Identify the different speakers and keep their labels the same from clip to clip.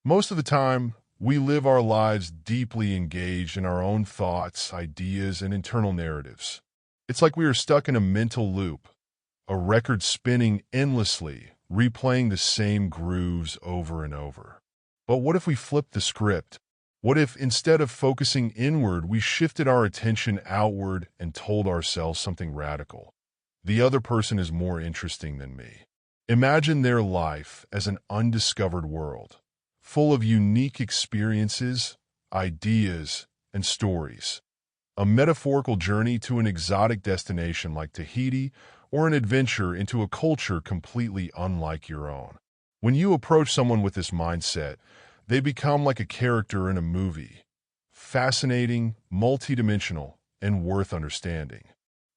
Speaker 1: Most of the time, we live our lives deeply engaged in our own thoughts, ideas, and internal narratives. It's like we are stuck in a mental loop, a record spinning endlessly, replaying the same grooves over and over. But what if we flipped the script? What if, instead of focusing inward, we shifted our attention outward and told ourselves something radical? The other person is more interesting than me. Imagine their life as an undiscovered world, full of unique experiences, ideas, and stories. A metaphorical journey to an exotic destination like Tahiti, or an adventure into a culture completely unlike your own. When you approach someone with this mindset, they become like a character in a movie, fascinating, multidimensional, and worth understanding.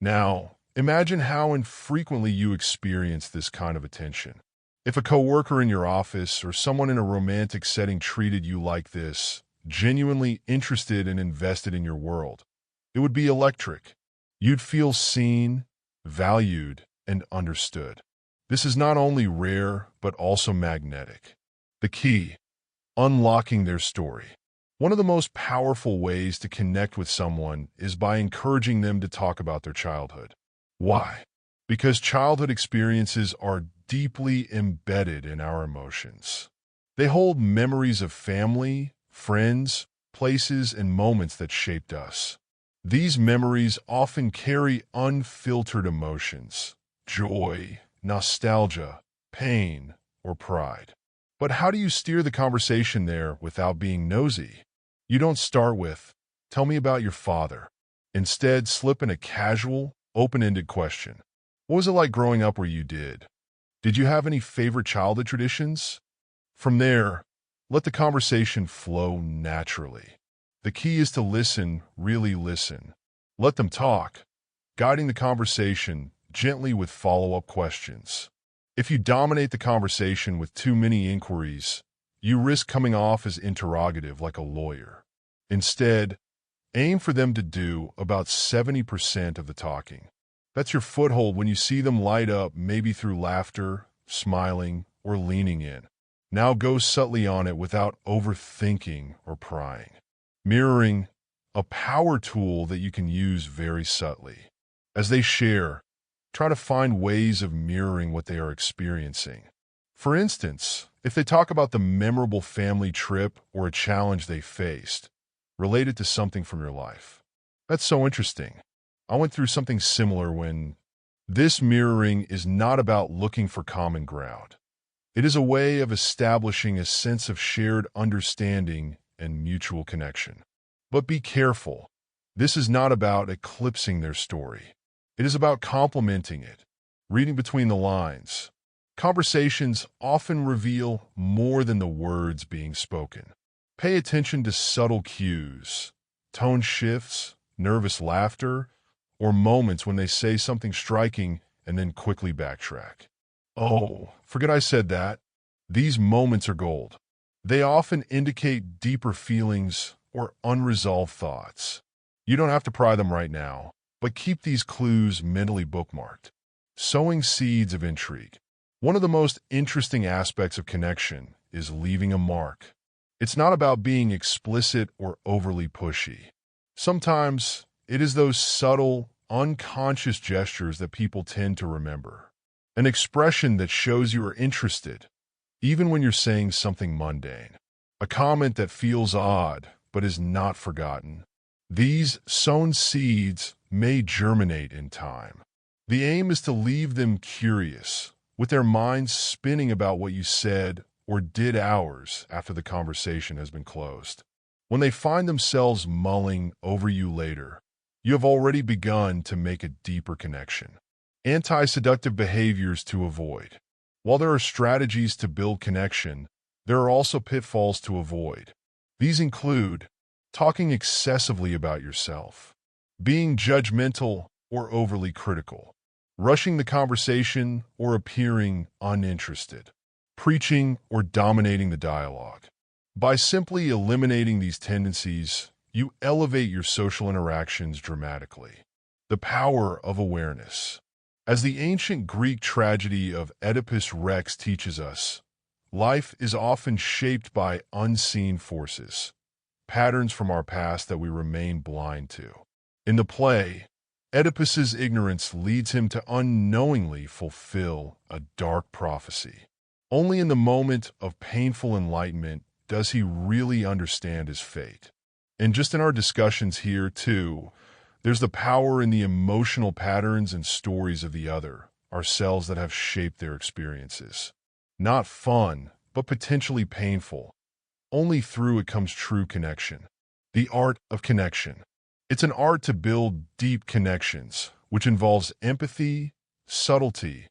Speaker 1: Now, imagine how infrequently you experience this kind of attention. If a coworker in your office or someone in a romantic setting treated you like this, genuinely interested and invested in your world, it would be electric. You'd feel seen, valued, and understood. This is not only rare, but also magnetic. The key: unlocking their story. One of the most powerful ways to connect with someone is by encouraging them to talk about their childhood. Why? Because childhood experiences are deeply embedded in our emotions. They hold memories of family, friends, places, and moments that shaped us. These memories often carry unfiltered emotions: joy, nostalgia, pain, or pride. But how do you steer the conversation there without being nosy? You don't start with, "Tell me about your father." Instead, slip in a casual, open-ended question. What was it like growing up where you did? Did you have any favorite childhood traditions? From there, let the conversation flow naturally. The key is to listen, really listen. Let them talk, guiding the conversation gently with follow-up questions. If you dominate the conversation with too many inquiries, you risk coming off as interrogative like a lawyer. Instead, aim for them to do about 70% of the talking. That's your foothold when you see them light up, maybe through laughter, smiling, or leaning in. Now go subtly on it without overthinking or prying. Mirroring, a power tool that you can use very subtly. As they share, try to find ways of mirroring what they are experiencing. For instance, if they talk about the memorable family trip or a challenge they faced, relate it to something from your life. That's so interesting. I went through something similar when... This mirroring is not about looking for common ground. It is a way of establishing a sense of shared understanding and mutual connection. But be careful. This is not about eclipsing their story. It is about complementing it, reading between the lines. Conversations often reveal more than the words being spoken. Pay attention to subtle cues, tone shifts, nervous laughter, or moments when they say something striking and then quickly backtrack. Oh, forget I said that. These moments are gold. They often indicate deeper feelings or unresolved thoughts. You don't have to pry them right now, but keep these clues mentally bookmarked. Sowing seeds of intrigue. One of the most interesting aspects of connection is leaving a mark. It's not about being explicit or overly pushy. Sometimes it is those subtle, unconscious gestures that people tend to remember. An expression that shows you are interested, even when you're saying something mundane. A comment that feels odd, but is not forgotten. These sown seeds may germinate in time. The aim is to leave them curious, with their minds spinning about what you said or did hours after the conversation has been closed. When they find themselves mulling over you later, you have already begun to make a deeper connection. Anti-seductive behaviors to avoid. While there are strategies to build connection, there are also pitfalls to avoid. These include talking excessively about yourself, being judgmental or overly critical, rushing the conversation or appearing uninterested, preaching or dominating the dialogue. By simply eliminating these tendencies, you elevate your social interactions dramatically. The power of awareness. As the ancient Greek tragedy of Oedipus Rex teaches us, Life is often shaped by unseen forces, patterns from our past that we remain blind to. In the play, Oedipus's ignorance leads him to unknowingly fulfill a dark prophecy. Only in the moment of painful enlightenment does he really understand his fate. And just in our discussions here, too, there's the power in the emotional patterns and stories of the other, ourselves that have shaped their experiences. Not fun, but potentially painful. Only through it comes true connection. The art of connection. It's an art to build deep connections, which involves empathy, subtlety,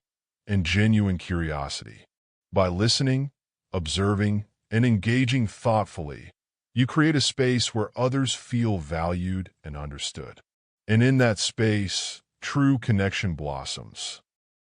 Speaker 1: and genuine curiosity. By listening, observing, and engaging thoughtfully, you create a space where others feel valued and understood. And in that space, true connection blossoms.